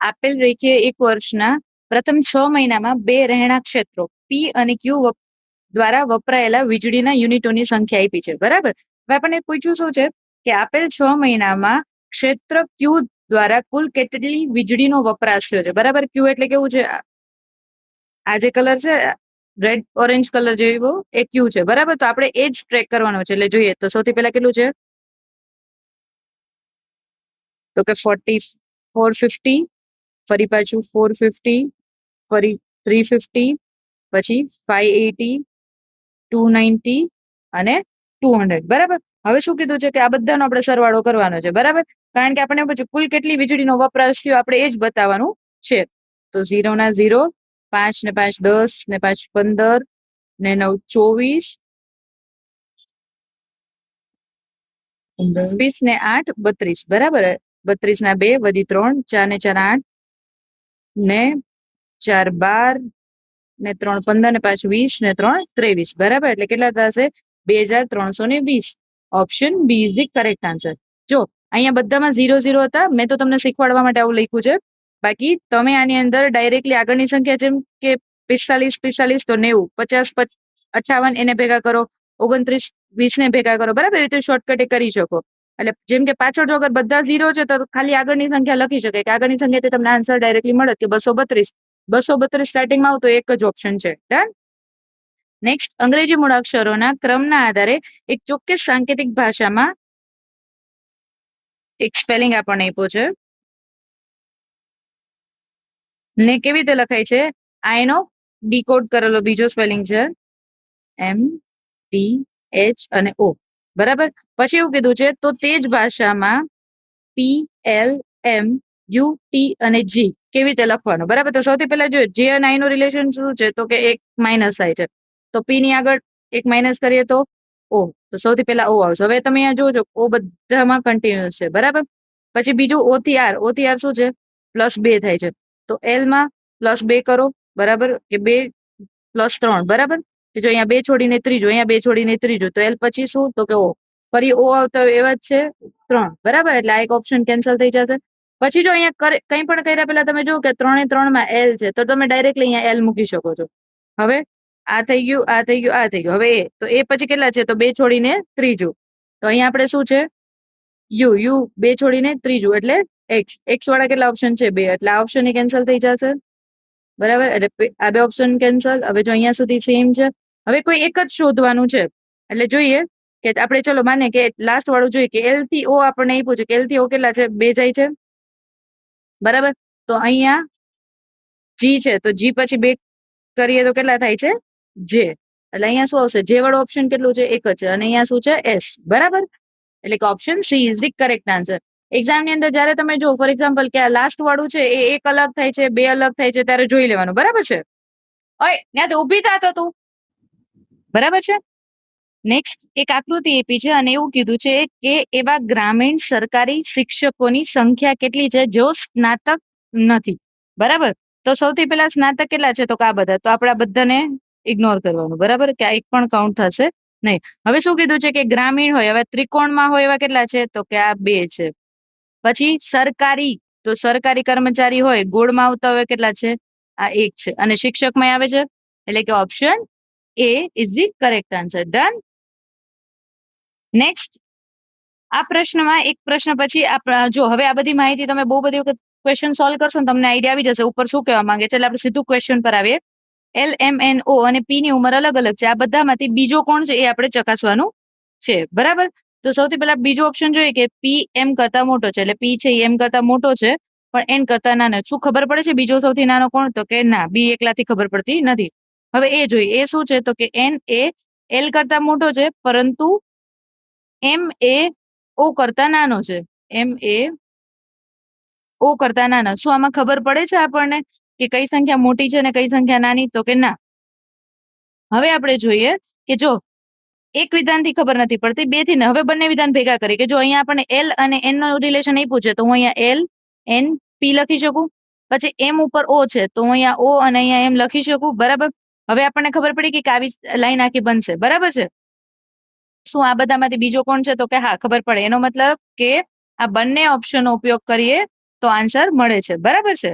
આપેલ રેખીય એક વર્ષના પ્રથમ 6 મહિનામાં બે રહેણાંક ક્ષેત્રો પી અને ક્યુ દ્વારા વપરાયેલા વીજળીના યુનિટોની સંખ્યા આપી છે. બરાબર. હવે આપણને પૂછ્યું શું છે કે આપેલ 6 મહિનામાં ક્ષેત્ર ક્યુ દ્વારા કુલ કેટલી વીજળીનો વપરાશ થયો છે. બરાબર. ક્યુ એટલે કેવું છે? આ જે કલર છે રેડ ઓરેન્જ કલર જેવો એ ક્યુ છે. બરાબર. તો આપણે એ જ ટ્રેક કરવાનો છે. એટલે જોઈએ તો સૌથી પહેલા કેટલું છે તો કે 450, ફરી પાછું 450, ફરી 350, પછી 580, 290 અને 200. બરાબર. હવે શું કીધું છે કે આ બધાનો આપણે સરવાળો કરવાનો છે. બરાબર. કારણ કે આપણે પછી કુલ કેટલી વીજળીનો વપરાશ થયો આપણે એ જ બતાવવાનું છે. તો 0 ના 0, 5 ને 5 10 ને 5 15 ને 9 24, 20 ને 8 32. બરાબર. 32 ના 2 વધી 3, 4 ને 4 8 ને 4 12 ને 3 15 ને 5 20 ને 3 23. બરાબર. એટલે કેટલા થશે? 2320. Option B is the correct answer. જો અહીંયા બધામાં 0 હતા. મેં તો તમને શીખવાડવા માટે આવું લખ્યું છે. બાકી તમે આની અંદર ડાયરેક્ટલી આગળની સંખ્યા જેમ કે 45 45 તો 90 50 58 એને ભેગા કરો, 29 20 ને ભેગા કરો. બરાબર. એ રીતે શોર્ટકટ કરી શકો. એટલે જેમ કે પાછળ જો અગર બધા 0 છે તો ખાલી આગળની સંખ્યા લખી શકાય કે આગળની સંખ્યાથી તમને આન્સર ડાયરેક્ટલી મળે કે 232. 232 સ્ટાર્ટિંગમાં આવતો એક જ ઓપ્શન છે. ડન. નેક્સ્ટ, અંગ્રેજી મૂળાક્ષરોના ક્રમના આધારે એક ચોક્કસ સાંકેતિક ભાષામાં એક સ્પેલિંગ આપણને આપ્યો છે ને કેવી રીતે લખાય છે? આઈનો ડીકોડ કરેલો બીજો સ્પેલિંગ છે MDH અને O. બરાબર. પછી એવું કીધું છે તો તે જ ભાષામાં PLMUT અને G કેવી રીતે લખવાનું. બરાબર. તો સૌથી પહેલા જોઈએ જે અને આઈ નું રિલેશન શું છે તો કે એક માઇનસ થાય છે. તો પી ની આગળ એક માઇનસ કરીએ તો ઓ. તો સૌથી પહેલા ઓ આવશે. હવે તમે અહીંયા જોજો ઓ બધામાં કન્ટિન્યુઅસ છે. બરાબર. પછી બીજું ઓ થી આર. ઓ થી આર શું છે? +2 થાય છે. તો એલ માં +2 કરો. બરાબર. કે 2 +3. બરાબર. જો અહીંયા 2 છોડીને ત્રીજો, અહીંયા 2 છોડીને ત્રીજો તો એલ પછી શું તો કે ઓ. ફરી ઓ આવતા એવા જ છે 3. બરાબર. એટલે આ એક ઓપ્શન કેન્સલ થઈ જશે. પછી જો અહીંયા કંઈ પણ કર્યા પહેલા તમે જુઓ કે 3 એ 3 માં એલ છે તો તમે ડાયરેક્ટલી અહીંયા એલ મૂકી શકો છો. હવે આ થઈ ગયું, આ થઈ ગયું, આ થઈ ગયું. હવે એ તો એ પછી કેટલા છે તો 2 છોડીને ત્રીજું. તો અહીંયા આપણે શું છે યુ 2 છોડીને ત્રીજું એટલે એક્સ વાળા કેટલા ઓપ્શન છે? 2. એટલે આ ઓપ્શન કેન્સલ થઈ જશે. બરાબર. એટલે આ બે ઓપ્શન કેન્સલ. હવે જો અહીંયા સુધી સેમ છે. હવે કોઈ એક જ શોધવાનું છે. એટલે જોઈએ કે આપણે ચલો માને કે લાસ્ટ વાળું જોઈએ કે એલ થી ઓ આપણને આપ્યું છે કે એલ થી ઓ કેટલા છે? 2 જાય છે. બરાબર. તો અહીંયા જી છે તો જી પછી 2 કરીએ તો કેટલા થાય છે? જે. એટલે અહીંયા શું આવશે? જે વાળો ઓપ્શન કેટલું છે? એક જ છે. અને અહીંયા શું છે? એસ. બરાબર. એટલે કે option she is the correct answer. Exam ની અંદર જયારે તમે જો ફોર એક્ઝામ્પલ કે આ લાસ્ટ વાળું છે એ એક અલગ થાય છે, 2 અલગ થાય છે ત્યારે જોઈ લેવાનું. બરાબર છે. ઓય ત્યાં તો ઊભી થા તો તું. બરાબર છે. નેક્સ્ટ એક આકૃતિ આપી છે અને એવું કીધું છે કે એવા ગ્રામીણ સરકારી શિક્ષકોની સંખ્યા કેટલી છે જેઓ સ્નાતક નથી. બરાબર. તો સૌથી પહેલા સ્નાતક કેટલા છે તો કે આ બધા. તો આપણે આ બધાને ઇગ્નોર કરવાનું. બરાબર. કે આ એક પણ કાઉન્ટ થશે નહીં. હવે શું કીધું છે કે ગ્રામીણ હોય. હવે ત્રિકોણમાં હોય એવા કેટલા છે તો કે આ 2 છે. પછી સરકારી તો સરકારી કર્મચારી હોય ગોળમાં આવતા હોય કેટલા છે? આ 1 છે. અને શિક્ષકમાં આવે છે એટલે કે option A is the correct answer. Done. Next આ પ્રશ્નમાં એક પ્રશ્ન પછી જો હવે આ બધી માહિતી તમે બહુ બધી વખત ક્વેશ્ચન સોલ્વ કરશો ને તમને આઈડિયા આવી જશે ઉપર શું કહેવા માંગે છે. એટલે આપણે સીધું ક્વેશ્ચન પર આવીએ. એલ એમ એન ઓ અને પી ની ઉંમર અલગ અલગ છે. આ બધામાંથી બીજો કોણ છે એ આપણે ચકાસવાનું છે. બરાબર. તો સૌથી પહેલા બીજો ઓપ્શન જોઈએ કે પી એમ કરતા મોટો છે. એટલે પી છે એમ કરતા મોટો છે પણ એન કરતા નાનો. શું ખબર પડે છે બીજો સૌથી નાનો કોણ? તો કે ના, બી એકલાથી ખબર પડતી નથી. હવે એ જોઈએ એ શું છે તો કે એન એ એલ કરતા મોટો છે પરંતુ એમ એ ઓ કરતા નાનો છે. એમ એ ઓ કરતા નાનો. શું આમાં ખબર પડે છે આપણને કે કઈ સંખ્યા મોટી છે ને કઈ સંખ્યા નાની? તો કે ના. હવે આપણે જોઈએ કે જો એક વિધાનથી ખબર નથી પડતી, 2 થી હવે બંને વિધાન ભેગા કરી કે જો અહીંયા આપણને એલ અને એન નો રિલેશન આપ્યું છે તો હું અહીંયા એલ એન પી લખી શકું. પછી એમ ઉપર ઓ છે તો હું અહીંયા ઓ અને અહીંયા એમ લખી શકું. બરાબર. હવે આપણને ખબર પડી કે આવી લાઈન આખી બનશે. બરાબર છે. શું આ બધામાંથી બીજો કોણ છે તો કે હા ખબર પડે. એનો મતલબ કે આ બંને ઓપ્શનનો ઉપયોગ કરીએ તો આન્સર મળે છે. બરાબર છે.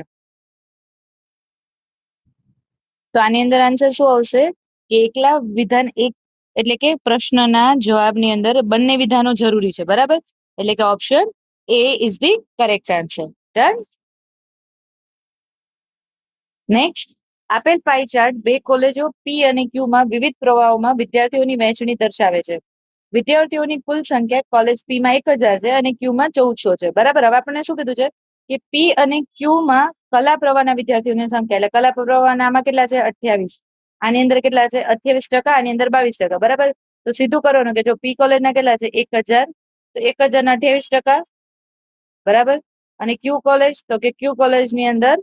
તો આની અંદર આન્સર શું આવશે કે એકલા વિધાન એક એટલે કે પ્રશ્નના જવાબની અંદર બંને વિધાનો જરૂરી છે. બરાબર, એટલે કે option A is the correct answer. Done. Next, આપેલ પાઈ ચાર્ટ બે કોલેજો પી અને ક્યુ માં વિવિધ પ્રવાહોમાં વિદ્યાર્થીઓની વહેંચણી દર્શાવે છે. વિદ્યાર્થીઓની કુલ સંખ્યા કોલેજ પી માં 1000 છે અને ક્યુ માં 1400 છે. બરાબર. હવે આપણને શું કીધું છે કે પી અને ક્યુ માં કલા પ્રવાહના વિદ્યાર્થીઓની સંખ્યા, એટલે કલા પ્રવાહના આમાં કેટલા છે? 28. આની અંદર કેટલા છે? 28%. આની અંદર 22%. બરાબર. તો સીધું કરવાનું કે જો પી કોલેજના કેટલા છે? 1000. તો 1000 ના 28%. બરાબર. અને ક્યુ કોલેજ, તો કે ક્યુ કોલેજ ની અંદર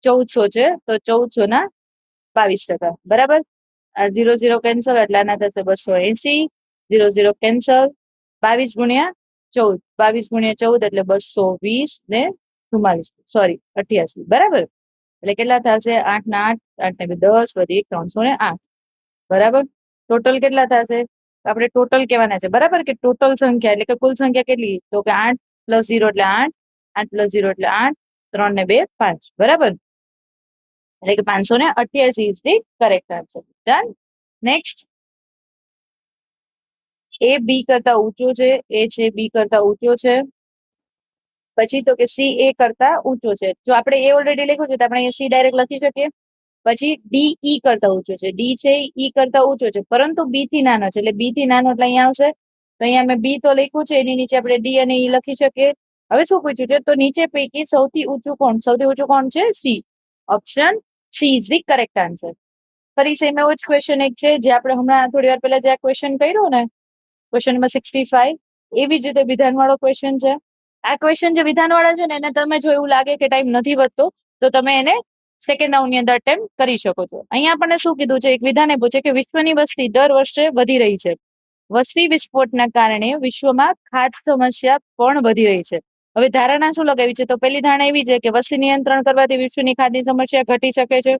1400 છે, તો 1400 ના 22%. બરાબર. આ 0 0 કેન્સલ, એટલે આના થશે 280. 0 0 કેન્સલ. 22 ગુણ્યા 14. 22 ગુણ્યા 14 એટલે 220 ને 44. સોરી, 88. બરાબર. એટલે કેટલા થશે? 8 ના 8, 8 ને 2 10, વધી 308. બરાબર. ટોટલ કેટલા થશે? આપણે ટોટલ કહેવાના છે. બરાબર, કે ટોટલ સંખ્યા એટલે કે કુલ સંખ્યા કેટલી? તો કે 8 + 0 એટલે 8, 8 + 0 એટલે 8, 3 ને 2 5. બરાબર. એટલે કે 588 is the correct answer. Done. Next, A B કરતા ઊંચો છે. એ છે બી કરતા ઊંચો છે. પછી તો કે સી એ કરતા ઊંચો છે. જો આપણે એ ઓલરેડી લખ્યું છે તો આપણે અહીંયા સી ડાયરેક્ટ લખી શકીએ. પછી ડી ઈ કરતા ઊંચો છે. ડી છે ઈ કરતા ઊંચો છે, પરંતુ બી થી નાનો છે. એટલે બી થી નાનો એટલે અહીંયા આવશે. તો અહીંયા મેં બી તો લખ્યું છે, એની નીચે આપણે ડી અને ઈ લખી શકીએ. હવે શું પૂછ્યું છે? તો નીચે પૈકી સૌથી ઊંચું કોણ? સૌથી ઊંચું કોણ છે? C. Option she is the correct answer. ફરી સેમ એવો જ ક્વેશ્ચન એક છે જે આપણે હમણાં થોડી વાર પહેલા જે આ ક્વેશ્ચન કર્યો ને, ક્વેશ્ચન નંબર 65, એવી જ રીતે વિધાનવાળો ક્વેશ્ચન છે. આ ક્વેશ્ચન જે વિધાનવાળા છે ને, એને તમે જો એવું લાગે કે ટાઈમ નથી વધતો તો તમે એને સેકન્ડ રાઉન્ડ ની અંદર અટેમ્પ્ટ કરી શકો છો. અહીંયા આપણને શું કીધું છે? એક વિધાને પૂછે કે વિશ્વની વસ્તી દર વર્ષે વધી રહી છે. વસ્તી વિસ્ફોટના કારણે વિશ્વમાં ખાદ્ય સમસ્યા પણ વધી રહી છે. હવે ધારણા શું લગાવી છે? તો પહેલી ધારણા એવી છે કે વસ્તી નિયંત્રણ કરવાથી વિશ્વની ખાદ્ય સમસ્યા ઘટી શકે છે.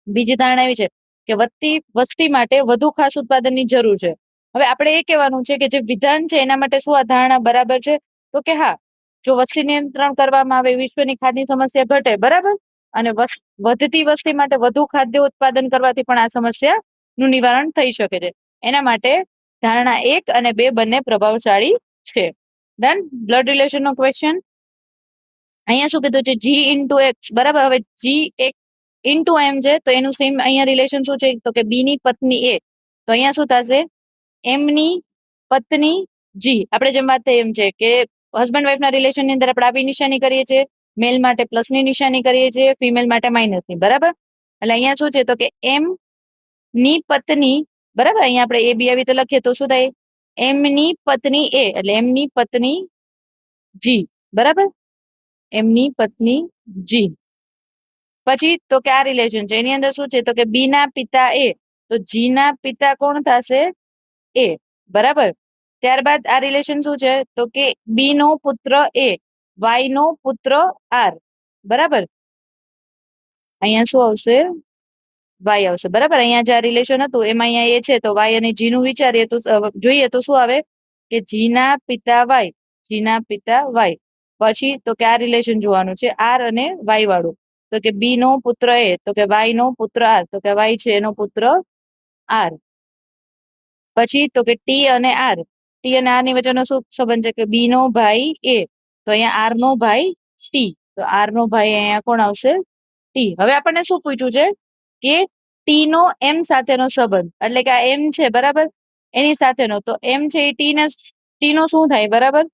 બીજી ધારણા એવી છે કે વધતી વસ્તી માટે વધુ ખાસ ઉત્પાદનની જરૂર છે. હવે આપણે એ કહેવાનું છે કે જે વિધાન છે એના માટે શું આ ધારણા બરાબર છે? તો કે હા, જો વસ્તી નિયંત્રણ કરવામાં આવે વિશ્વની ખાદ્ય સમસ્યા ઘટે. બરાબર. અને વધતી વસ્તી માટે વધુ ખાદ્ય ઉત્પાદન કરવાથી પણ આ સમસ્યાનું નિવારણ થઈ શકે છે. એના માટે ધારણા 1 અને 2 બંને પ્રભાવશાળી છે. ડન. બ્લડ રિલેશન નો ક્વેશ્ચન અહીંયા શું કીધું છે? જી ઇન્ટુ એક્સ. બરાબર. હવે જી એક ઇન્ટુ એમ છે, તો એનું સેમ અહીંયા રિલેશન શું છે? તો કે બી ની પત્ની એ. તો અહીંયા શું થશે? એમ ની પત્ની જી. આપણે જેમ વાત થઈ એમ છે કે હસબન્ડ વાઈફ ના રિલેશન ની અંદર આપણે આવી નિશાની કરીએ છીએ. મેલ માટે પ્લસ ની નિશાની કરીએ છીએ, ફિમેલ માટે માઇનસ ની. બરાબર. એટલે અહીંયા શું છે? તો કે એમ ની પત્ની. બરાબર. અહીંયા આપણે એ બી આવી રીતે લખીએ તો શું થાય? એમ ની પત્ની એ એટલે એમની પત્ની જી. બરાબર. એમની પત્ની જી. પછી તો કે આ રિલેશન છે એની અંદર શું છે? તો કે બી ના પિતા એ. તો જી ના પિતા કોણ થશે? એ. બરાબર. ત્યારબાદ આ રિલેશન શું છે? તો કે બી નો પુત્ર એ, વાય નો પુત્ર આર. બરાબર. અહીંયા શું આવશે? વાય આવશે. બરાબર. અહીંયા જે રિલેશન હતું એમાં અહીંયા એ છે, તો વાય અને જી નું વિચારીએ તો જોઈએ તો શું આવે? કે જી ના પિતા વાય. જી ના પિતા વાય. પછી તો કે આ રિલેશન જોવાનું છે આર અને વાય વાળું. તો કે બી નો પુત્ર એ, તો કે વાય નો પુત્ર આર. તો કે વાય છે એનો પુત્ર આર. પછી તો કે ટી અને આર. ટી અને આર ની વચ્ચેનો શું સંબંધ છે? કે બી નો ભાઈ એ. તો અહીંયા આર નો ભાઈ ટી. તો આર નો ભાઈ અહીંયા કોણ આવશે? ટી. હવે આપણને શું પૂછ્યું છે? કે ટી નો એમ સાથેનો સંબંધ, એટલે કે આ એમ છે. બરાબર. એની સાથેનો. તો એમ છે એ ટી નો શું થાય? બરાબર.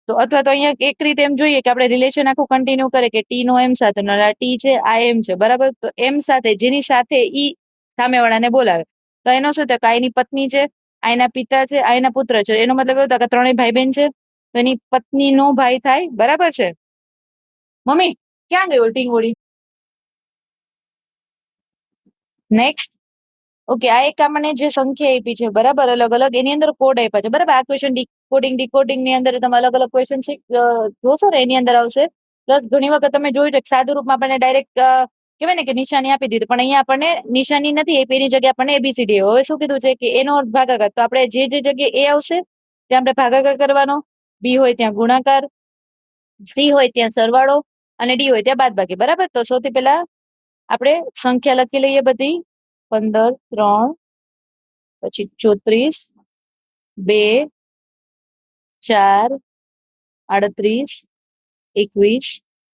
તો અથવા તો અહીંયા એક રીતે એમ જોઈએ કે આપણે રિલેશન આખું કન્ટિન્યુ કરે કે ટી નો એમ સાથે, ટી છે આ એમ છે. બરાબર. તો એમ સાથે જેની સાથે ઈ સામેવાળાને બોલાવે, તો એનો શું થાય? આ એની પત્ની છે, આ એના પિતા છે, આ એના પુત્ર છે. એનો મતલબ એવો થાય કે ત્રણેય ભાઈ બહેન છે, તો એની પત્ની નો ભાઈ થાય. બરાબર છે. મમ્મી ક્યાં ગઈ ઓલી ટીંગોળી? નેક્સ્ટ. ઓકે, આ એક આપણને જે સંખ્યા આપી છે. બરાબર. અલગ અલગ એની અંદર કોડ આપ્યા છે. બરાબર. આ ક્વેશ્ચન ડીકોડિંગ ની અંદર તમે અલગ અલગ ક્વેશ્ચન જોશો ને એની અંદર આવશે. પ્લસ ઘણી વખત તમે જોયું છે કે સાદું રૂપમાં આપણને ડાયરેક્ટ કહેવાય ને કે નિશાની આપી દીધી, પણ અહીંયા આપણને નિશાની નથી આપી, એની જગ્યાએ આપણને એબીસીડી. હવે શું કીધું છે? કે એનો ભાગાકાર. તો આપણે જે જગ્યાએ એ આવશે ત્યાં આપણે ભાગાકાર કરવાનો, બી હોય ત્યાં ગુણાકાર, સી હોય ત્યાં સરવાળો અને ડી હોય ત્યાં બાદબાકી. બરાબર, તો સૌથી પહેલા આપણે સંખ્યા લખી લઈએ બધી. 15, 3, પછી 34, 2, 4, 38, 21,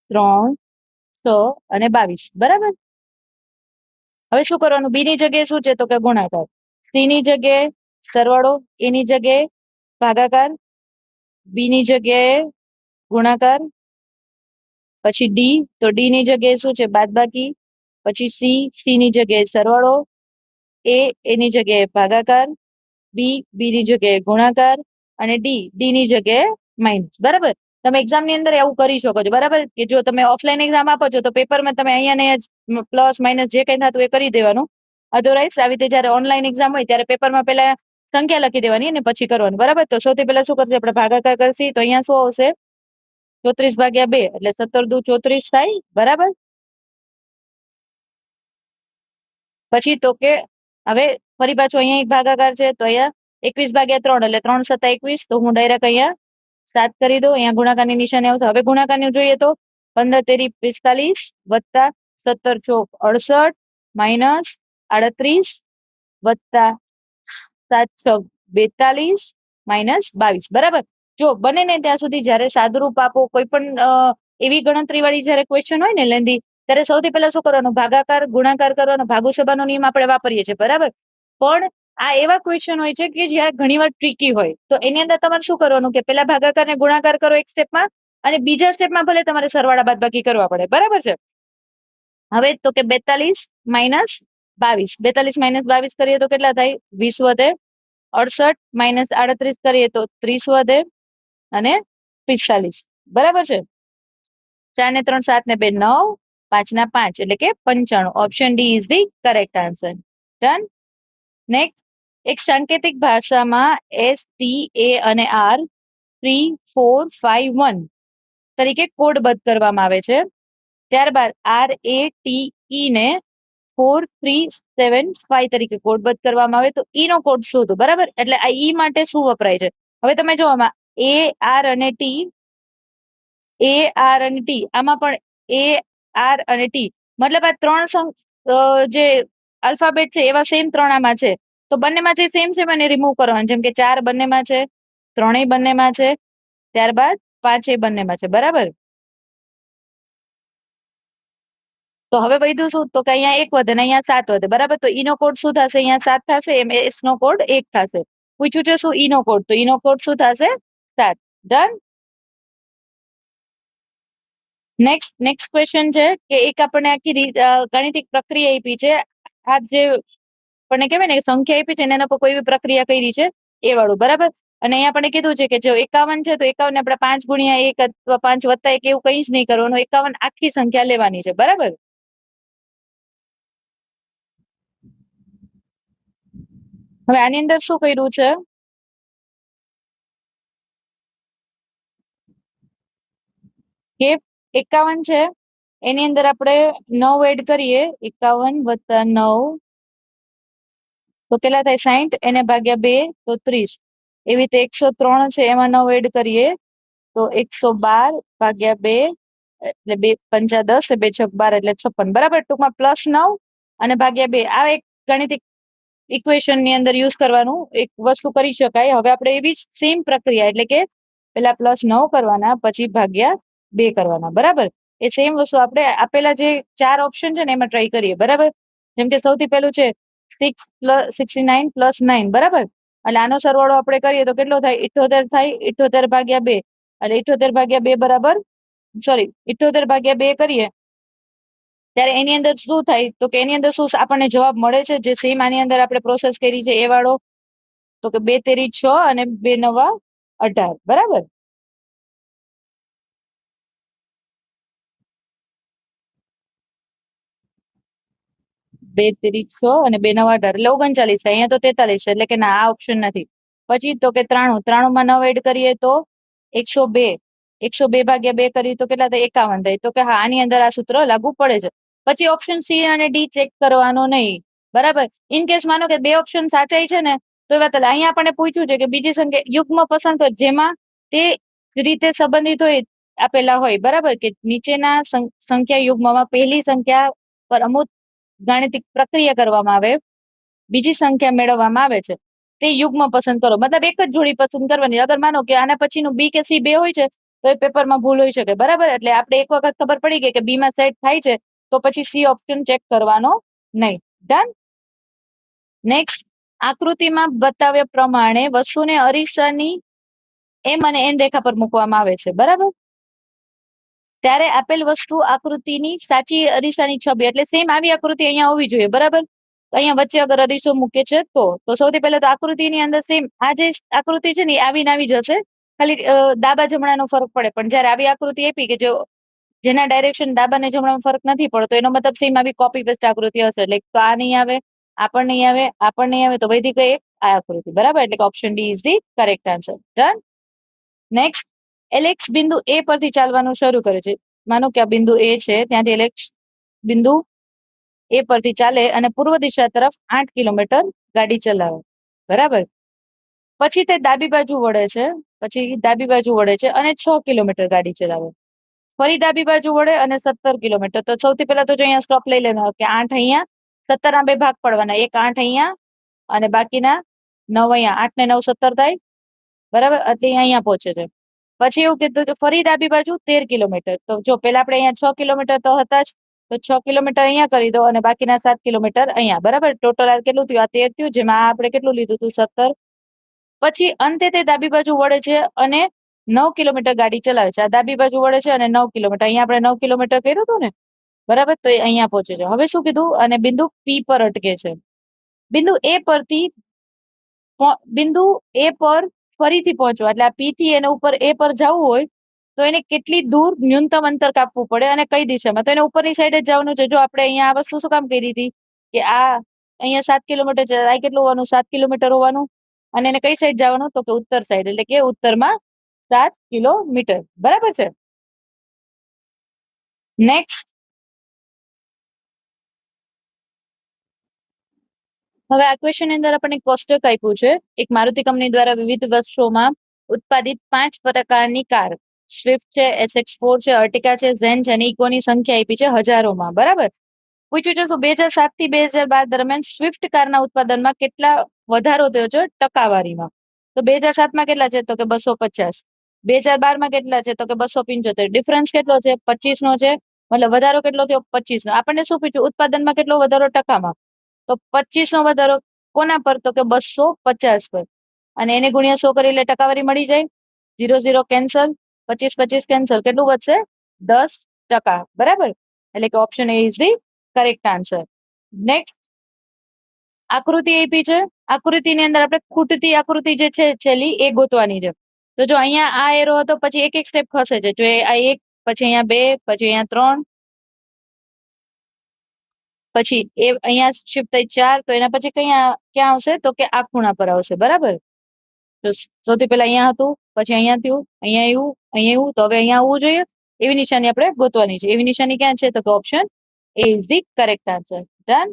3, 6 અને 22. બરાબર, હવે શું કરવાનું? બી ની જગ્યાએ શું છે? તો કે ગુણાકાર. સી ની જગ્યાએ સરવાળો, એ ની જગ્યાએ ભાગાકાર, બી ની જગ્યાએ ગુણાકાર, પછી ડી, તો ડી ની જગ્યાએ શું છે? બાદબાકી, પછી સી ની જગ્યાએ સરવાળો, એની જગ્યાએ ભાગાકાર, બી ની જગ્યાએ ગુણાકાર અને ડી ની જગ્યાએ માઇનસ. બરાબર, તમે એક્ઝામ ની અંદર એવું કરી શકો છો. બરાબર, કે જો તમે ઓફલાઈન એક્ઝામ આપો છો તો પેપરમાં તમે અહીંયા પ્લસ માઇનસ જે કઈ થતું એ કરી દેવાનું. અધરવાઇઝ આવી રીતે જયારે ઓનલાઈન એક્ઝામ હોય ત્યારે પેપરમાં પેલા સંખ્યા લખી દેવાની અને પછી કરવાનું. બરાબર, તો સૌથી પહેલા શું કરશે? આપણે ભાગાકાર કરશી, તો અહીંયા શું આવશે? 34/2 એટલે 17 દુ 34 થાય. બરાબર, પછી તો કે હવે ફરી પાછું અહીંયા એક ભાગાકાર છે, તો અહીંયા 21/3 એટલે 3 × 7 = 21. તો હું ડાયરેક્ટ અહીંયા 7 કરી દઉં. અહીંયા ગુણાકારની નિશાની આવશે. હવે ગુણાકારની જોઈએ તો 15 તેરી 45 વત્તા 17 ચોક 68 માઇનસ 38 વત્તા 7 છોક 42 માઇનસ 22. બરાબર, જો બને ને ત્યાં સુધી જયારે સાદુરૂપ આપો, કોઈ પણ એવી ગણતરી વાળી જયારે ક્વેશ્ચન હોય ને લેન્ધી, ત્યારે સૌથી પહેલા શું કરવાનું? ભાગાકાર ગુણાકાર કરવાનો. ભાગુસભાનો નિયમ આપણે વાપરીએ છીએ. બરાબર, પણ આ એવા ક્વેશ્ચન હોય છે કે જ્યાં ઘણી વાર ટ્રિકી હોય, તો એની અંદર તમારે શું કરવાનું? કે પેલા ભાગાકાર ને ગુણાકાર કરો એક સ્ટેપમાં, અને બીજા સ્ટેપમાં ભલે તમારે સરવાળા બાદબાકી કરવા પડે. બરાબર છે, હવે તો કે 42 માઇનસ 22. 42 માઇનસ 22 કરીએ તો કેટલા થાય? 20 વધે. 68 માઇનસ 38 કરીએ તો 30 વધે અને 45. બરાબર છે, 4 ને 3 7 ને 2 9, 5 ના 5 એટલે કે 95. Option D is the correct answer. Done. Next, એક સાંકેતિક ભાષામાં એસ, ટી, એ અને આર 3, 4, 5, 1 તરીકે કોડબદ્ધ કરવામાં આવે છે. ત્યારબાદ આર, એ, ટી, ઈ ને 4, 3, 7, 5 તરીકે કોડબદ્ધ કરવામાં આવે, તો ઈ નો કોડ શોધો. બરાબર, એટલે આ ઈ માટે શું વપરાય છે? હવે તમે જો આમાં એ, આર અને ટી, એ, આર અને ટી, આમાં પણ એ, આર અને ટી, મતલબ આ ત્રણ જે આલ્ફાબેટ છે એવા સેમ ત્રણ આમાં છે. તો બંનેમાં જે સેમ છે મને રિમૂવ કરવાનું. જેમ કે 4 બંનેમાં છે, 3 બંનેમાં છે, ત્યારબાદ 5 બંનેમાં છે. બરાબર, તો હવે વધ્યું શું? તો કે અહીંયા 1 વધે ને અહીંયા 7 વધે. બરાબર, તો ઈ નો કોડ શું થશે? અહીંયા 7 થશે, એમ એસ નો કોડ 1 થશે. પૂછ્યું છે શું? ઈ નો કોડ, તો ઈ નો કોડ શું થશે? 7. ડન. નેક્સ્ટ ક્વેશ્ચન છે કે એક આપણને આખી ગાણિતિક પ્રક્રિયા આપી છે. આ જે આપણને કહેવાય ને સંખ્યા આપી છે ને એના પર કોઈ પ્રક્રિયા કરી છે એ વાળું. બરાબર, અને અહીંયા આપણને કીધું છે કે જો 51 છે તો 51 ને આપણે 5 ગુણ્યા 1 અથવા 5 વત્તા 1 એવું કંઈ જ નહીં કરવાનું. 51 આખી સંખ્યા લેવાની છે. બરાબર, હવે આની અંદર શું કર્યું છે? કે 51 છે, એની અંદર આપણે 9 એડ કરીએ. 51 વત્તા 9 તો કેટલા થાય? 60. એને ભાગ્યા 2 તો 30. એવી રીતે 103 છે, એમાં 9 એડ કરીએ તો 112 ભાગ્યા 2 એટલે 2 પંચા 10 2 છક 12 એટલે 56. બરાબર, ટૂંકમાં +9 અને ભાગ્યા 2 આ એક ગાણિતિક ઇક્વેશન ની અંદર યુઝ કરવાનું એક વસ્તુ કરી શકાય. હવે આપણે એવી જ સેમ પ્રક્રિયા એટલે કે પેલા +9 કરવાના, પછી ભાગ્યા 2 કરવાના. બરાબર, એ સેમ વસ્તુ આપણે આપેલા જે 4 ઓપ્શન છે ને એમાં ટ્રાય કરીએ. બરાબર, જેમ કે સૌથી પહેલું છે 69 + 9. બરાબર, એટલે આનો સરવાળો આપણે કરીએ તો કેટલો થાય? 78 થાય. 78 ભાગ્યા 2 એટલે 78 ભાગ્યા 2 બરાબર, સોરી 78 ભાગ્યા 2 કરીએ ત્યારે એની અંદર શું થાય? તો કે એની અંદર શું આપણને જવાબ મળે છે જે સેમ આની અંદર આપણે પ્રોસેસ કરી છે એ વાળો. તો કે 2 તેરી 6 અને 2 નવા 18. બરાબર, 2 તેરી 6 અને 2 નવા 18 એટલે 39 થાય. અહીંયા તો 43 છે, એટલે કે ના, આ ઓપ્શન નથી. પછી તો કે 93. 93 માં 9 એડ કરીએ તો 102. 102 ભાગ્યા 2 કરીએ તો કેટલા થાય? 51 થાય. તો કે હા, આની અંદર આ સૂત્ર લાગુ પડે છે. પછી ઓપ્શન સી અને ડી ચેક કરવાનો નહીં. બરાબર, ઇન કેસ માનો કે 2 ઓપ્શન સાચાઈ છે ને તો એ વાત અલગ. અહીંયા આપણને પૂછ્યું છે કે બીજી સંખ્યા યુગ્મ પસંદ કર જેમાં તે રીતે સંબંધિત હોય આપેલા હોય બરાબર, કે નીચેના સંખ્યા યુગ્મમાં પહેલી સંખ્યા પર અમુક ગાણિતિક પ્રક્રિયા કરવામાં આવે, બીજી સંખ્યા મેળવવામાં આવે છે, તે યુગ્મ પસંદ કરો. મતલબ એક જ જોડી પસંદ કરવાની. અગર માનો કે આના પછીનું બી કે સી બે હોય છે તો એ પેપરમાં ભૂલ હોઈ શકે બરાબર. એટલે આપણે એક વખત ખબર પડી ગઈ કે બી માં સેટ થાય છે તો પછી સી ઓપ્શન ચેક કરવાનો નહીં. ડન. નેક્સ્ટ, આકૃતિમાં બતાવ્યા પ્રમાણે વસ્તુને અરીસાની એમ અને એન રેખા પર મૂકવામાં આવે છે બરાબર. ત્યારે આપેલ વસ્તુ આકૃતિની સાચી અરીસાની છબી, એટલે સેમ આવી આકૃતિ અહીંયા હોવી જોઈએ બરાબર. અહીંયા વચ્ચે અગર અરીસો મૂકે છે તો સૌથી પહેલા તો આકૃતિની અંદર સેમ આ જે આકૃતિ છે ને એ આવીને આવી જશે, ખાલી ડાબા જમણાનો ફરક પડે. પણ જયારે આવી આકૃતિ આપી કે જો જેના ડાયરેક્શન ડાબા ને જમણામાં ફરક નથી પડતો, એનો મતલબ સેમ આવી કોપી પેસ્ટ આકૃતિ હશે. એટલે તો આ નહીં આવે, આ પણ નહીં આવે, આ પણ નહીં આવે, તો વૈધી કઈ એક આ આકૃતિ બરાબર. એટલે option D is the correct answer. Done. Next, Alex બિંદુ એ પરથી ચાલવાનું શરૂ કરે છે. માનો કે આ બિંદુ એ છે, ત્યાંથી એલેક્સ બિંદુ એ પરથી ચાલે અને પૂર્વ દિશા તરફ 8 કિલોમીટર ગાડી ચલાવે બરાબર. પછી તે ડાબી બાજુ વળે છે, અને 6 કિલોમીટર ગાડી ચલાવે. ફરી ડાબી બાજુ વળે અને 17 કિલોમીટર. તો સૌથી પહેલા તો જો અહીંયા સ્ટોપ લઈ લેવાનો કે 8 અહીંયા, 17 ના બે ભાગ પડવાના, એક 8 અહીંયા અને બાકીના 9 અહીંયા. 8 ને 9 17 થાય બરાબર. એટલે અહીંયા પહોંચે છે. પછી એવું કીધું કે ફરી ડાબી બાજુ 13 કિલોમીટર. તો જો પેલા આપણે અહીંયા 6 કિલોમીટર તો હતા જ, તો 6 કિલોમીટર અહીંયા કરી દો અને બાકીના 7 કિલોમીટર અહીંયા બરાબર. ટોટલ આ કેટલું થયું? આ 13 થયું, જેમાં આપણે કેટલું લીધું હતું? 17. પછી અંતે તે ડાબી બાજુ વળે છે અને 9 કિલોમીટર ગાડી ચલાવે છે. આ ડાબી બાજુ વળે છે અને 9 કિલોમીટર, અહીંયા આપણે 9 કિલોમીટર કર્યું હતું ને બરાબર. તો એ અહીંયા પહોંચે છે. હવે શું કીધું? અને બિંદુ પી પર અટકે છે. બિંદુ એ પર ફરીથી પહોંચવા, એટલે આ પી થી એને ઉપર એ પર જવું હોય તો એને કેટલી દૂર ન્યૂનતમ અંતર કાપવું પડે અને કઈ દિશામાં? તો એને ઉપરની સાઈડ જ જવાનું છે. જો આપણે અહીંયા આ વસ્તુ શું કામ કરી હતી કે આ અહીંયા 7 કિલોમીટર છે, આ કેટલું હોવાનું? 7 કિલોમીટર હોવાનું. અને એને કઈ સાઈડ જવાનું? તો કે ઉત્તર સાઈડ, એટલે કે ઉત્તરમાં 7 કિલોમીટર બરાબર છે. નેક્સ્ટ, હવે આ ક્વેશ્ચન ની અંદર આપણને કોષ્ટક આપ્યું છે. એક મારુતિ કંપની દ્વારા વિવિધ વર્ષોમાં ઉત્પાદિત 5 પ્રકારની કાર, સ્વિફ્ટ છે, SX4 છે, અર્ટિકા છે, ઝેન છે અને ઇકોની સંખ્યા આપી છે હજારોમાં બરાબર. પૂછ્યું છે શું 2007 થી 2012 દરમિયાન સ્વિફ્ટ કારના ઉત્પાદનમાં કેટલા વધારો થયો છે ટકાવારીમાં? તો 2007 માં કેટલા છે? તો કે 250. 2012 માં કેટલા છે? તો કે 275. ડિફરન્સ કેટલો છે? 25 નો છે. મતલબ વધારો કેટલો થયો? 25 નો. આપણને શું પૂછ્યું? ઉત્પાદનમાં કેટલો વધારો ટકામાં? તો 25 નો વધારો કોના પર? તો કે 250 પર. અને એને ગુણ્યા 100 કરી એટલે ટકાવારી મળી જાય. 0 0 કેન્સલ, 25 25 કેન્સલ, કેટલું વધશે? 10% બરાબર. એટલે કે option A is the correct answer. Next, આકૃતિ આપી છે. આકૃતિની અંદર આપણે ખૂટતી આકૃતિ જે છે છેલ્લી એ ગોતવાની છે. તો જો અહીંયા આ એરો હતો, પછી એક એક સ્ટેપ ખસે છે. જો આ 1, પછી અહીંયા 2, પછી અહીંયા 3, પછી એ અહીંયા શિફ્ટ થઈ 4, તો એના પછી ક્યાં આવશે? તો કે આ ખૂણા પર આવશે બરાબર. તો સૌથી પહેલા અહીંયા હતું, પછી અહીંયા થયું, અહીંયા આવ્યું, અહીંયા આવ્યું, તો હવે અહીંયા આવવું જોઈએ. એવી નિશાની આપણે ગોતવાની છે. એવી નિશાની ક્યાં છે? તો કે option A is the correct answer. Done.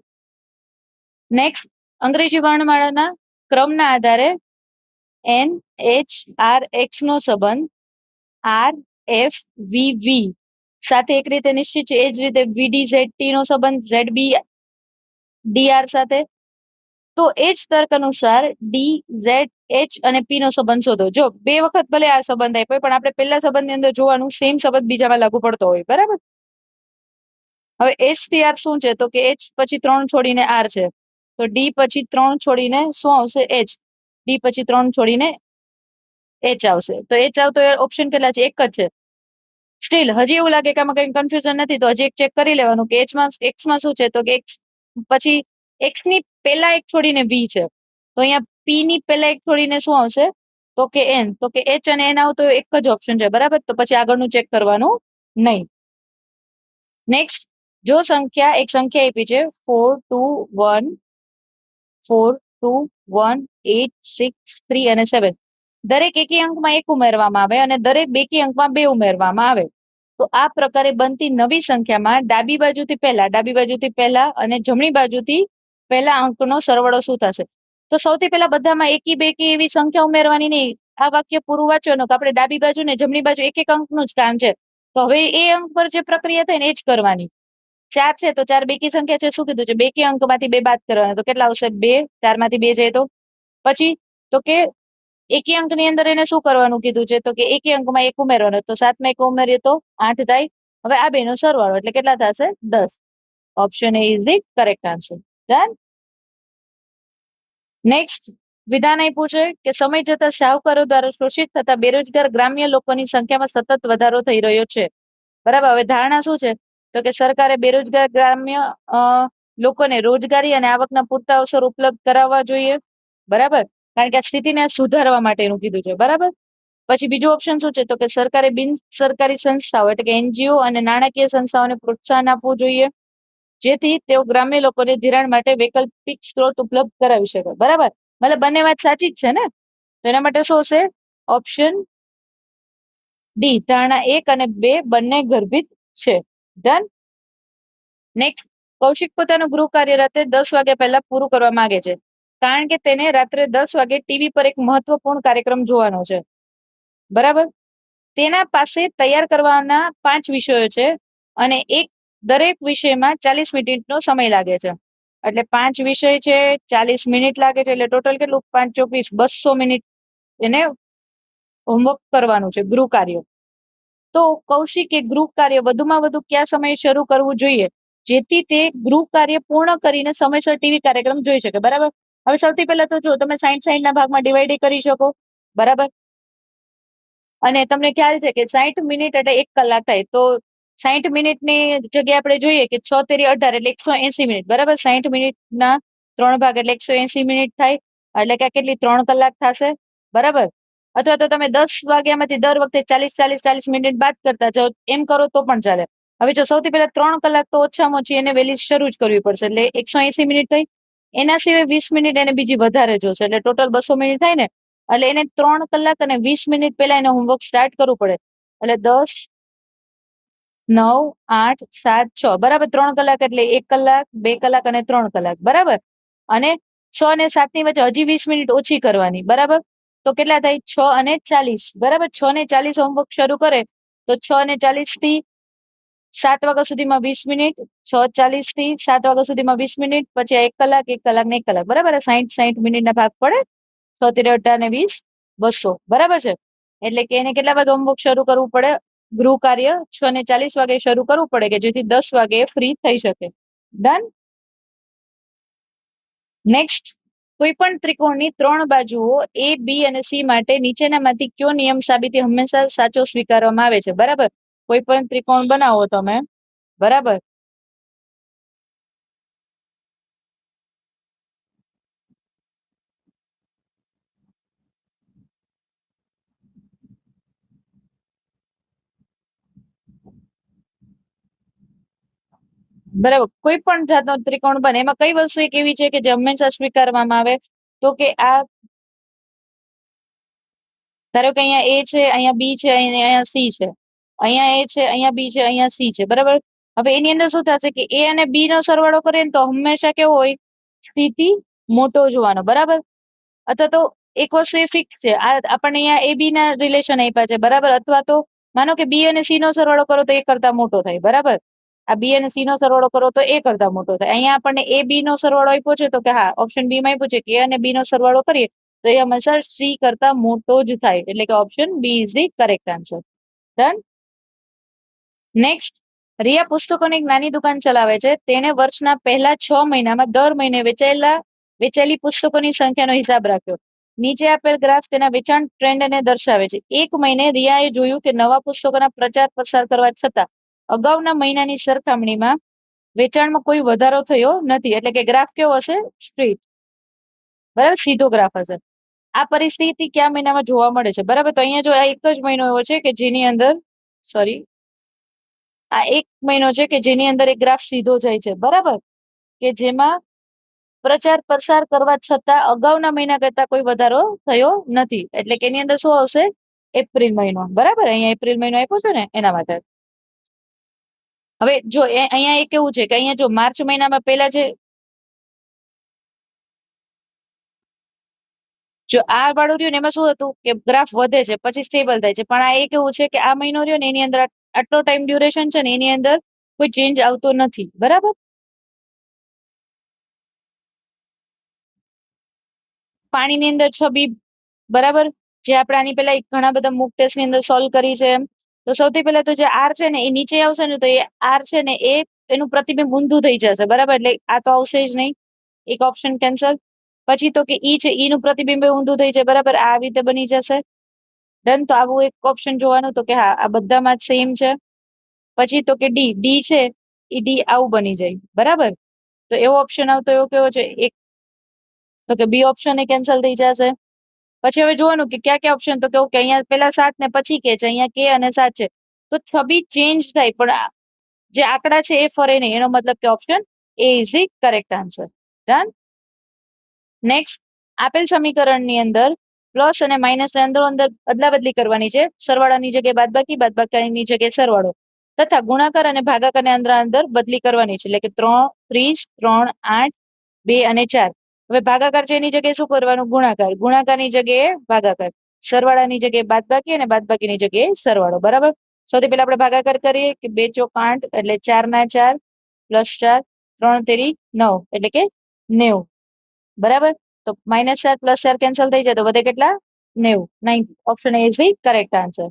Next, અંગ્રેજી વર્ણમાળાના ક્રમના આધારે NHRX નો સંબંધ RFVV સાથે એક રીતે નિશ્ચિત છે. એ જ રીતે VDZT નો સંબંધ ZBDR સાથે. તો એ જ તર્ક અનુસાર DZH અને P નો સંબંધ શોધો. જો બે વખત ભલે આ સંબંધ આપ્યો પણ આપણે પહેલા સંબંધની અંદર જોવાનું સેમ સંબંધ બીજામાં લાગુ પડતો હોય બરાબર. હવે H થી R શું છે? તો કે H પછી 3 છોડીને R છે. તો D પછી 3 છોડીને શું આવશે? H. D પછી 3 છોડીને H આવશે. તો H આવતો ઓપ્શન કેટલા છે? એક જ છે. સ્ટીલ હજી એવું લાગે કે આમાં કઈ કન્ફ્યુઝન નથી તો હજી એક ચેક કરી લેવાનું કે એક્સમાં શું છે? તો કે પછી એક્સ ની પહેલા એક છોડીને વી છે. તો અહીંયા પી ની પહેલા એક છોડીને શું આવશે? તો કે એન. તો કે એચ અને એન આવતો એક જ ઓપ્શન છે બરાબર. તો પછી આગળનું ચેક કરવાનું નહીં. નેક્સ્ટ, જો એક સંખ્યા આપી છે 4 2 1 4 2 1 8 6 3 અને 7. દરેક એકી અંકમાં 1 ઉમેરવામાં આવે અને દરેક બેકી અંકમાં 2 ઉમેરવામાં આવે. તો આ પ્રકારે બનતી નવી સંખ્યામાં ડાબી બાજુથી પહેલા અને જમણી બાજુથી પહેલા અંકનો સરવાળો શું થશે? તો સૌથી પહેલા બધામાં એકી બેકી એવી સંખ્યા ઉમેરવાની નહીં. આ વાક્ય પૂરું વાંચવાનું કે આપણે ડાબી બાજુ ને જમણી બાજુ એક એક અંકનું જ કામ છે. તો હવે એ અંક પર જે પ્રક્રિયા થાય ને એ જ કરવાની. 4 છે તો 4 બેકી સંખ્યા છે, શું કીધું છે? બેકી અંકમાંથી 2 બાદ કરવાના, તો કેટલા આવશે? 2. 4 માંથી 2 જાય તો પછી તો કે એકી અંકની અંદર એને શું કરવાનું કીધું છે? તો કે એકી અંકમાં 1 ઉમેરવાનો, તો 7 માં 1 ઉમેરીએ તો 8 થાય. હવે આ બેનો સરવાળો એટલે કેટલા થશે? 10. Option A is the correct answer. Done. Next વિધાન આપ્યું છે કે સમય જતા શાહુકારો દ્વારા શોષિત થતા બેરોજગાર ગ્રામ્ય લોકોની સંખ્યામાં સતત વધારો થઈ રહ્યો છે. બરાબર. હવે ધારણા શું છે? તો કે સરકારે બેરોજગાર ગ્રામ્ય લોકોને રોજગારી અને આવકના પૂરતા અવસર ઉપલબ્ધ કરાવવા જોઈએ. બરાબર. કારણ કે આ સ્થિતિને સુધારવા માટેનું કીધું છે. બરાબર. પછી બીજું ઓપ્શન શું છે? તો કે સરકારે બિન સરકારી સંસ્થાઓ એટલે કે એનજીઓ અને નાણાકીય સંસ્થાઓને પ્રોત્સાહન આપવું જોઈએ, જેથી તેઓ ગ્રામ્ય લોકોને ધિરાણ માટે વૈકલ્પિક સ્ત્રોત ઉપલબ્ધ કરાવી શકે. બરાબર. મતલબ બંને વાત સાચી જ છે ને. તો એના માટે શું હશે? ઓપ્શન ડી, ધારણા 1 અને 2 બંને ગર્ભિત છે. ડન. નેક્સ્ટ, કૌશિક પોતાનું ગૃહ કાર્ય રાત્રે 10 વાગ્યા પહેલા પૂરું કરવા માંગે છે, કારણ કે તેને રાત્રે 10 વાગે ટીવી પર એક મહત્વપૂર્ણ કાર્યક્રમ જોવાનો છે. બરાબર. તેના પાસે તૈયાર કરવાના 5 વિષયો છે અને દરેક વિષયમાં 40 મિનિટનો સમય લાગે છે. એટલે 5 વિષય છે, 40 મિનિટ લાગે છે, એટલે ટોટલ કેટલું? 5 × 24 200 મિનિટ એને હોમવર્ક કરવાનું છે, ગૃહ કાર્ય. તો કૌશિકે ગૃહ કાર્ય વધુમાં વધુ કયા સમયે શરૂ કરવું જોઈએ, જેથી તે ગૃહ કાર્ય પૂર્ણ કરીને સમયસર ટીવી કાર્યક્રમ જોઈ શકે. બરાબર. હવે સૌથી પહેલા તો જો તમે 60 ના ભાગમાં ડિવાઈડ કરી શકો. બરાબર. અને તમને ખ્યાલ છે કે 60 મિનિટ એટલે 1 કલાક થાય. તો 60 મિનિટની જગ્યાએ આપણે જોઈએ કે 6 તેરી 18 એટલે 180 મિનિટ. બરાબર. 60 મિનિટના 3 ભાગ એટલે 180 મિનિટ થાય. એટલે કે કેટલી? 3 કલાક થશે. બરાબર. અથવા તો તમે 10 વાગ્યામાંથી દર વખતે 40 મિનિટ બાદ કરતા જાઓ, એમ કરો તો પણ ચાલે. હવે જો સૌથી પહેલા 3 કલાક તો ઓછામાં ઓછી એને વહેલી શરૂ જ કરવી પડશે, એટલે 180 મિનિટ થઈ. એના સિવાય 20 મિનિટ એને બીજી વધારે જોશે, એટલે ટોટલ 200 મિનિટ થાય ને. એટલે એને 3 કલાક અને 20 મિનિટ પહેલા એને હોમવર્ક સ્ટાર્ટ કરવું પડે. એટલે 10, 9, 8, 7, 6. બરાબર. 3 કલાક એટલે 1 કલાક, 2 કલાક અને 3 કલાક. બરાબર. અને 6 અને 7 ની વચ્ચે હજી 20 મિનિટ ઓછી કરવાની. બરાબર. તો કેટલા થાય? 6 અને 40. બરાબર. 6 ને 40 હોમવર્ક શરૂ કરે તો 6 અને 40 થી 7 વાગ્યા સુધીમાં 20 મિનિટ, 6:40 થી 7 વાગ્યા સુધીમાં 20 મિનિટ, પછી 1 કલાક, 1 કલાક ને 1 કલાક. બરાબર. 60 મિનિટના ભાગ પડે. 6 તેરી 18 ને 20, 200. બરાબર છે. એટલે કે એને કેટલા વાગે હોમવર્ક શરૂ કરવું પડે? ગૃહ કાર્ય 6 ને 40 વાગે શરૂ કરવું પડે, કે જેથી 10 વાગે ફ્રી થઈ શકે. ડન. નેક્સ્ટ, કોઈ પણ ત્રિકોણની 3 બાજુઓ એ, બી અને સી માટે નીચેનામાંથી કયો નિયમ સાબિતી હંમેશા સાચો સ્વીકારવામાં આવે છે? બરાબર. કોઈ પણ ત્રિકોણ બનાવો તમે. બરાબર. બરાબર. કોઈ પણ જાતનો ત્રિકોણ બને, એમાં કઈ વસ્તુ એક એવી છે કે જે હંમેશા સ્વીકારવામાં આવે? તો કે આ ધારો કે અહીંયા એ છે, અહીંયા બી છે, અહીંયા સી છે, અહીંયા એ છે, અહીંયા બી છે, અહીંયા સી છે. બરાબર. હવે એની અંદર શું થશે કે એ અને બી નો સરવાળો કરીએ ને તો હંમેશા કેવો હોય? સ્થિતિ મોટો જોવાનો. બરાબર. અથવા તો એક વસ્તુ એ ફિક્સ છે, આ આપણને અહીંયા એ બી ના રિલેશન આપ્યા છે. બરાબર. અથવા તો માનો કે બી અને સી નો સરવાળો કરો તો એ કરતા મોટો થાય. બરાબર. આ બી અને સી નો સરવાળો કરો તો એ કરતા મોટો થાય. અહીંયા આપણને એ બી નો સરવાળો આપ્યો છે, તો કે હા, ઓપ્શન બી માં આપ્યું છે કે એ અને બી નો સરવાળો કરીએ તો એ હંમેશા સી કરતા મોટો જ થાય. એટલે કે option B is the correct answer. Done. Next, Riya પુસ્તકોની એક નાની દુકાન ચલાવે છે. તેને વર્ષના પહેલા 6 મહિનામાં દર મહિને વેચાયેલી પુસ્તકોની સંખ્યાનો હિસાબ રાખ્યો. નીચે આપેલ ગ્રાફ તેના વેચાણ ટ્રેન્ડને દર્શાવે છે. એક મહિને રિયાએ જોયું કે નવા પુસ્તકોના પ્રચાર પ્રસાર કરવા છતાં અગાઉના મહિનાની સરખામણીમાં વેચાણમાં કોઈ વધારો થયો નથી. એટલે કે ગ્રાફ કેવો હશે? સ્ટ્રેટ. બરાબર. સીધો ગ્રાફ હશે. આ પરિસ્થિતિ કયા મહિનામાં જોવા મળે છે? બરાબર. તો અહીંયા જો આ એક જ મહિનો એવો છે કે જેની અંદર, સોરી, આ એક મહિનો છે કે જેની અંદર એક ગ્રાફ સીધો જાય છે. બરાબર. કે જેમાં પ્રચાર પ્રસાર કરવા છતાં અગાઉના મહિના કરતા કોઈ વધારો થયો નથી. એટલે કે એની અંદર શું આવશે? એપ્રિલ મહિનો. બરાબર. અહીંયા એપ્રિલ મહિનો આપ્યો છે ને એના માટે. હવે જો અહીંયા એ કેવું છે કે અહીંયા જો માર્ચ મહિનામાં પહેલા જે જો આ વાળું રહ્યું ને એમાં શું હતું કે ગ્રાફ વધે છે પછી સ્ટેબલ થાય છે, પણ આ એ કેવું છે કે આ મહિનો રહ્યો ને એની અંદર આટલો ટાઈમ ડ્યુરેશન છે ને એની અંદર કોઈ ચેન્જ આવતો નથી, બરાબર. પાણીની અંદર છબી, બરાબર, જે આપણે આની પેલા ઘણા બધા મૂક ટેસ્ટ ની અંદર સોલ્વ કરી છે એમ. તો સૌથી પહેલા તો જે આર છે ને એ નીચે આવશે ને તો એ આર છે ને એ એનું પ્રતિબિંબ ઊંધું થઈ જશે, બરાબર, એટલે આ તો આવશે જ નહીં, એક ઓપ્શન કેન્સલ. પછી તો કે ઈ છે, ઈ નું પ્રતિબિંબ ઊંધું થઈ જાય, બરાબર, આ રીતે બની જશે. ડન. તો આવું એક ઓપ્શન જોવાનું તો કે હા આ બધામાં સેમ છે. પછી તો કે ડી, ડી છે એ ડી આવું બની જાય, બરાબર. તો એવો ઓપ્શન આવતો એવો કેવો છે એક, તો કે બી ઓપ્શન એ કેન્સલ થઈ જશે. પછી હવે જોવાનું કે ક્યાં ક્યાં ઓપ્શન, તો કેવું કે અહીંયા પેલા 7 ને પછી કે છે, અહીંયા કે અને 7 છે, તો છબી ચેન્જ થાય પણ જે આંકડા છે એ ફરે નહીં, એનો મતલબ કે option A is the correct answer. Done. Next, આપેલ સમીકરણની અંદર પ્લસ અને માઇનસ અંદર અંદર અદલા બદલી કરવાની છે, સરવાળાની જગ્યાએ બાદબાકી, બાદબાકીની જગ્યાએ સરવાળો, તથા ગુણાકાર અને ભાગાકારને અંદર અંદર બદલી કરવાની છે, એટલે કે 3 30 3 8 2 અને 4. હવે ભાગાકાર છે એની જગ્યાએ શું કરવાનું, ગુણાકાર, ગુણાકારની જગ્યાએ ભાગાકાર, સરવાળાની જગ્યાએ બાદબાકી અને બાદબાકીની જગ્યાએ સરવાળો, બરાબર. સૌથી પહેલા આપણે ભાગાકાર કરીએ કે 2 ચોક 8 એટલે 4 ના 4 પ્લસ 4 3 તેરી 9 એટલે કે 90, બરાબર. તો -4 +4 કેન્સલ થઈ જાય તો વધે કેટલા, 90, 90. Option A is the correct answer.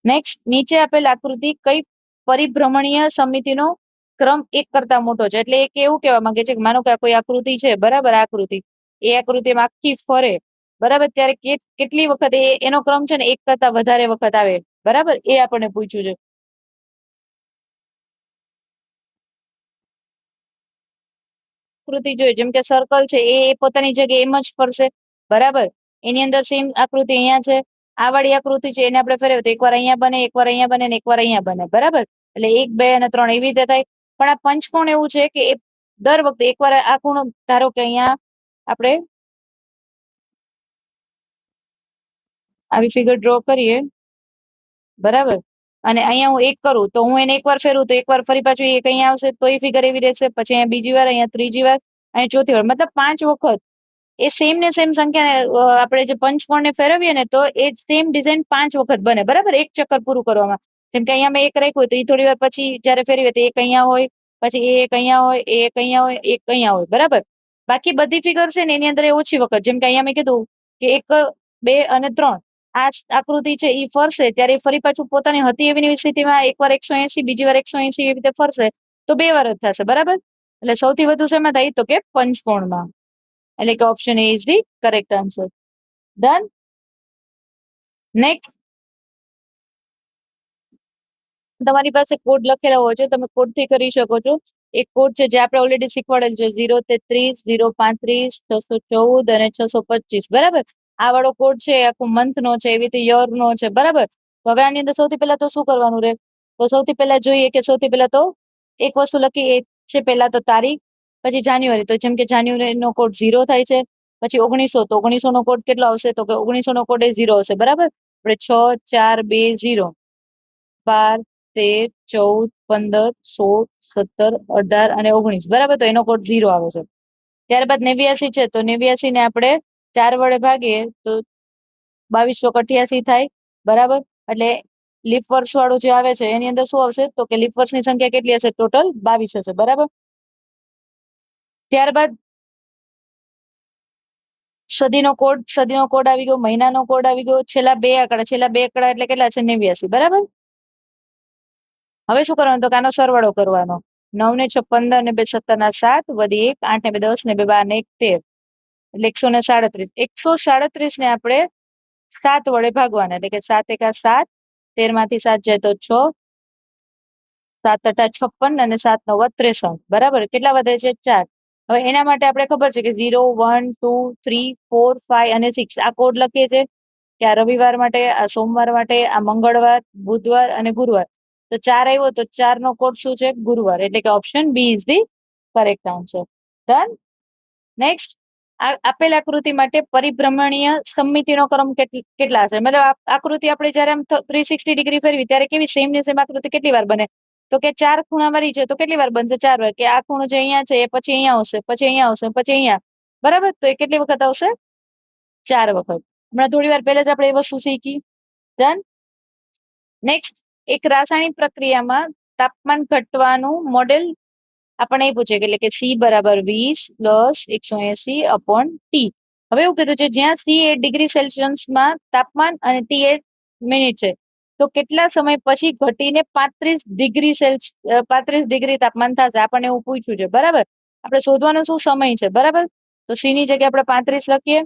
Next, નીચે આપેલ આકૃતિ કઈ પરિભ્રમણીય સમિતિનો ક્રમ એક કરતા મોટો છે, એટલે એ એવું કહેવા માંગે છે કે માનો કે કોઈ આકૃતિ છે, બરાબર, આકૃતિ એ આકૃતિમાં આખી ફરે, બરાબર, ત્યારે કેટલી વખત એનો ક્રમ છે ને એક કરતા વધારે વખત આવે, બરાબર, એ આપણને પૂછ્યું છે. આકૃતિ જોઈએ જેમ કે સર્કલ છે એ પોતાની જગ્યાએ એમ જ ફરશે, બરાબર. એની અંદર સેમ આકૃતિ અહીંયા છે, આ વાળી આકૃતિ છે એને આપણે ફેરવીએ તો એકવાર અહીંયા બને, એકવાર અહીંયા બને ને એકવાર અહીંયા બને, બરાબર. એટલે 1 2 અને 3 એવી રીતે થાય. પણ આ પંચકોણ એવું છે કે એ દર વખતે એકવાર આ ખૂણો, ધારો કે અહીંયા આપણે આવી ફિગર ડ્રો કરીએ, બરાબર, અને અહીંયા હું એક કરું તો હું એને એકવાર ફેરવું તો એકવાર ફરી પાછું એક અહીંયા આવશે તો એ ફિગર એવી રહેશે, પછી અહીંયા બીજી વાર, અહીંયા ત્રીજી વાર, અહીંયા ચોથી વાર, મતલબ 5 વખત એ સેમ ને સેમ સંખ્યા આપણે જે પંચકોણ ને ફેરવીએ ને તો એ સેમ ડિઝાઇન 5 વખત બને, બરાબર, એક ચક્કર પૂરું કરવામાં. જેમ કે અહીંયા મેં એક રાખ્યું હોય તો એ થોડી વાર પછી જયારે ફેરવીએ તો એક અહીંયા હોય, પછી એ એક અહીંયા હોય, એ એક અહીંયા હોય, એક અહીંયા હોય, બરાબર. બાકી બધી ફિગર છે ને એની અંદર એ ઓછી વખત, જેમ કે અહીંયા મેં કીધું કે 1 2 અને 3 આ આકૃતિ છે એ ફરશે ત્યારે ફરી પાછું પોતાની હતી એવી સ્થિતિમાં એકવાર 180, બીજી વાર 180 એવી રીતે ફરશે તો 2 વાર જ થશે, બરાબર. એટલે સૌથી વધુ શેમાં થાય તો કે પંચકોણમાં, એટલે કે option A is the correct answer. Done. Next, તમારી પાસે કોડ લખેલા હોય છે, તમે કોડ થી કરી શકો છો. એક કોડ છે જે આપણે ઓલરેડી શીખવાડેલ છે, 033 035 614 અને 625, બરાબર. આ વાળો કોડ છે આખું મંથ નો છે, એવી રીતે યર નો છે, બરાબર. તો હવે આની અંદર સૌથી પહેલા તો શું કરવાનું રે, તો સૌથી પહેલા જોઈએ કે સૌથી પહેલા તો એક વસ્તુ લખી એ છે પહેલા તો તારીખ, પછી જાન્યુઆરી, તો જેમ કે જાન્યુઆરી નો કોડ 0 થાય છે. પછી 1900, તો 1900 નો કોડ કેટલો આવશે તો કે 1900 નો કોડ એ 0 હશે, બરાબર. આપણે 6 4 2 0 12 13 14 15 16 17 18 અને 19, બરાબર, તો એનો કોડ 0 આવે છે. ત્યારબાદ 89 છે, તો 89 ને આપણે 4 વડે ભાગીએ તો 2288 થાય, બરાબર. એટલે લીપ વર્ષ વાળું જે આવે છે એની અંદર શું આવશે તો કે લીપ વર્ષની સંખ્યા કેટલી હશે, ટોટલ 22 હશે, બરાબર. ત્યારબાદ સદીનો કોડ આવી ગયો, મહિનાનો કોડ આવી ગયો, છેલ્લા બે આંકડા એટલે કેટલા છે, 89, બરાબર. હવે શું કરવાનું તો કે આનો સરવાળો કરવાનો, 9 ને 6 15 ને 2 17 ના 7 વધી 1 8 ને 2 10 ને 2 12 ને 1 13 એટલે 137. 137 ને આપણે 7 વડે ભાગવાના, એટલે કે 7 એકા 7, 13 માંથી 7 જાય તો 6, 7 8 56 અને 7 9 63, બરાબર. કેટલા વધે છે, 4. હવે એના માટે આપણે ખબર છે કે 0 1 2 3 4 5 અને 6 આ કોડ લખીએ છીએ કે આ રવિવાર માટે, આ સોમવાર માટે, આ મંગળવાર, બુધવાર અને ગુરુવાર. તો 4 આવ્યો તો 4 નો કોડ શું છે, ગુરુવાર, એટલે કે option B is the correct answer. Done. Next, આપેલ આકૃતિ માટે પરિભ્રમણીય સમમિતિનો ક્રમ કેટલા હશે, મતલબ આકૃતિ આપણે જયારે આમ 360 ડિગ્રી ફેરવી ત્યારે કેવી સેમ ને સેમ આકૃતિ કેટલી વાર બને તો કે 4 ખૂણા મારી છે તો કેટલી વાર બનશે, 4 વાર, કે આ ખૂણો જે અહીંયા છે એ પછી અહીંયા આવશે, પછી અહીંયા આવશે, પછી અહીંયા, બરાબર. તો એ કેટલી વખત આવશે, 4 વખત. હમણાં થોડી વાર પહેલા જ આપણે એ વસ્તુ શીખી. ડન. નેક્સ્ટ, એક રાસાયણિક પ્રક્રિયામાં તાપમાન ઘટવાનું મોડેલ આપણને એ પૂછે એટલે કે સી બરાબર 20 પ્લસ 180 અપોન ટી. હવે એવું કીધું છે જ્યાં સી એ ડિગ્રી સેલ્સિયસમાં તાપમાન અને ટી એ મિનિટ છે, તો કેટલા સમય પછી ઘટીને 35 ડિગ્રી તાપમાન થશે, આપણને એવું પૂછ્યું છે. બરાબર, આપણે શોધવાનો શું સમય છે. બરાબર, તો સી ની જગ્યાએ આપણે 35 લખીએ,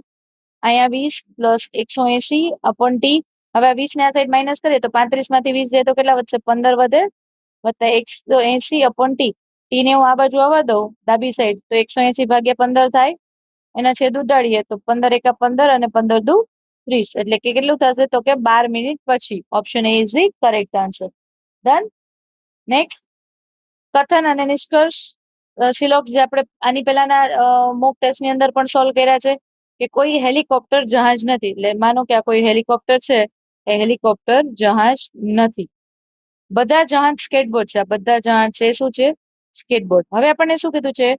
અહીંયા 20 પ્લસ 180 અપોન ટી. હવે 20 ને આ સાઈડ માઇનસ કરીએ તો 35 માંથી 20 જાય તો કેટલા વધશે? 15 વધે, વત્તા 180 અપોન ટી. ટી ને હું આ બાજુ આવવા દઉં ડાબી સાઈડ, તો 180 ભાગ્યા 15 થાય, એના છેદ ઉડાડીએ તો 15 એકા 15 અને 15 દુ 30, એટલે કે કેટલું થશે? તો કે 12 મિનિટ પછી. Option A is the correct answer. Done. Next, કથન અને નિષ્કર્ષ સિલોક્સ જે આપણે આની પહેલાના મોક ટેસ્ટ ની અંદર પણ સોલ્વ કર્યા છે કે કોઈ હેલિકોપ્ટર જહાજ નથી. એટલે માનો કે આ કોઈ હેલિકોપ્ટર છે, એ હેલિકોપ્ટર જહાજ નથી. બધા જહાજ સ્કેટબોર્ડ છે. આ બધા જહાજ છે શું છે? સ્કેટબોર્ડ. હવે આપણને શું કીધું છે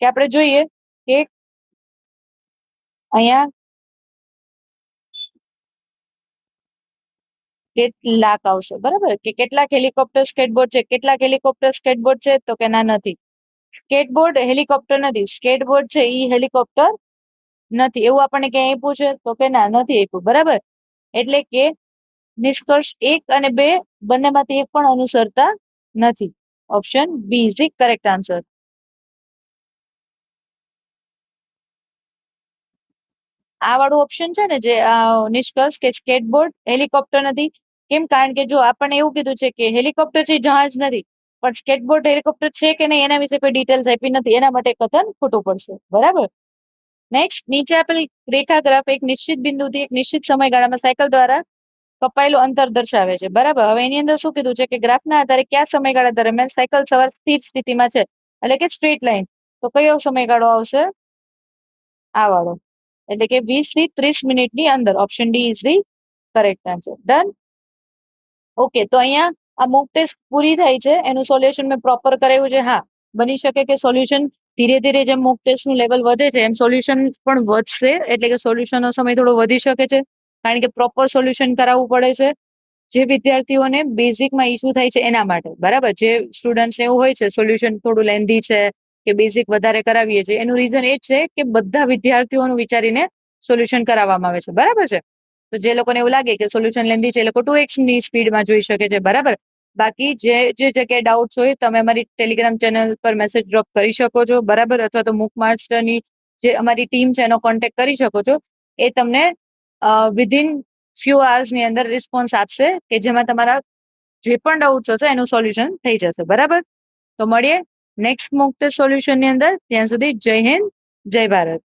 કે આપણે જોઈએ કે અહીંયા કેટલાક આવશે. બરાબર, કે કેટલાક હેલિકોપ્ટર સ્કેટબોર્ડ છે. કેટલાક હેલિકોપ્ટર સ્કેટબોર્ડ છે? તો કે ના, નથી. સ્કેટબોર્ડ હેલિકોપ્ટર નથી. સ્કેટબોર્ડ છે એ હેલિકોપ્ટર નથી. એવું આપણને ક્યાંય આપ્યું છે? તો કે ના, નથી આપ્યું. બરાબર, એટલે કે નિષ્કર્ષ 1 અને 2 બંનેમાંથી એક પણ અનુસરતા નથી. Option B is the correct answer. આ વાળું ઓપ્શન છે ને જે નિષ્કર્ષ કે સ્કેટબોર્ડ હેલિકોપ્ટર નથી. કેમ? કારણ કે જો આપણને એવું કીધું છે કે હેલિકોપ્ટર છે જહાજ નથી, પણ સ્કેટબોર્ડ હેલિકોપ્ટર છે કે નહીં એના વિશે કોઈ ડિટેલ્સ આપી નથી, એના માટે કથન ખોટું પડશે. બરાબર. નેક્સ્ટ, નીચે આપેલ રેખાગ્રાફ એક નિશ્ચિત બિંદુથી એક નિશ્ચિત સમયગાળામાં સાયકલ દ્વારા કપાયેલું અંતર દર્શાવે છે. બરાબર, હવે એની અંદર શું કીધું છે કે ગ્રાફના આધારે કયા સમયગાળા દરમિયાન સાયકલ સવાર સ્થિર સ્થિતિમાં છે, એટલે કે સ્ટ્રેટ લાઈન. તો કયો સમયગાળો આવશે? આ વાળો, એટલે કે 20 થી 30 મિનિટની અંદર. Option D is the correct answer. Done. Okay, તો અહીંયા આ મોક ટેસ્ટ પૂરી થાય છે, એનું સોલ્યુશન મેં પ્રોપર કરાવ્યું છે. હા, બની શકે કે સોલ્યુશન ધીરે ધીરે જેમ મોક ટેસ્ટ નું લેવલ વધે છે એમ સોલ્યુશન પણ વધશે, એટલે કે સોલ્યુશનનો સમય થોડો વધી શકે છે, કારણ કે પ્રોપર સોલ્યુશન કરાવવું પડે છે જે વિદ્યાર્થીઓને બેઝિકમાં ઇસ્યુ થાય છે એના માટે. બરાબર, જે સ્ટુડન્ટ્સ એવું હોય છે સોલ્યુશન થોડું લેન્ધી છે કે બેઝિક વધારે કરાવીએ છીએ, એનું રીઝન એ છે કે બધા વિદ્યાર્થીઓનું વિચારીને સોલ્યુશન કરાવવામાં આવે છે. બરાબર છે, તો જે લોકોને એવું લાગે કે સોલ્યુશન લેન્ધી છે એ લોકો 2x ની સ્પીડમાં જોઈ શકે છે. બરાબર, બાકી જે જગ્યાએ ડાઉટ્સ હોય તમે અમારી ટેલિગ્રામ ચેનલ પર મેસેજ ડ્રોપ કરી શકો છો. બરાબર, અથવા તો મૂક માસ્ટરની જે અમારી ટીમ છે એનો કોન્ટેક્ટ કરી શકો છો. એ તમને વિધિન ફ્યુ અવર્સ ની અંદર રિસ્પોન્સ આપશે કે જેમાં તમારા જે પણ ડાઉટ્સ હશે એનું સોલ્યુશન થઈ જશે. બરાબર, તો મળીએ નેક્સ્ટ મોક ટેસ્ટ સોલ્યુશન ની અંદર. ત્યાં સુધી જય હિન્દ, જય ભારત.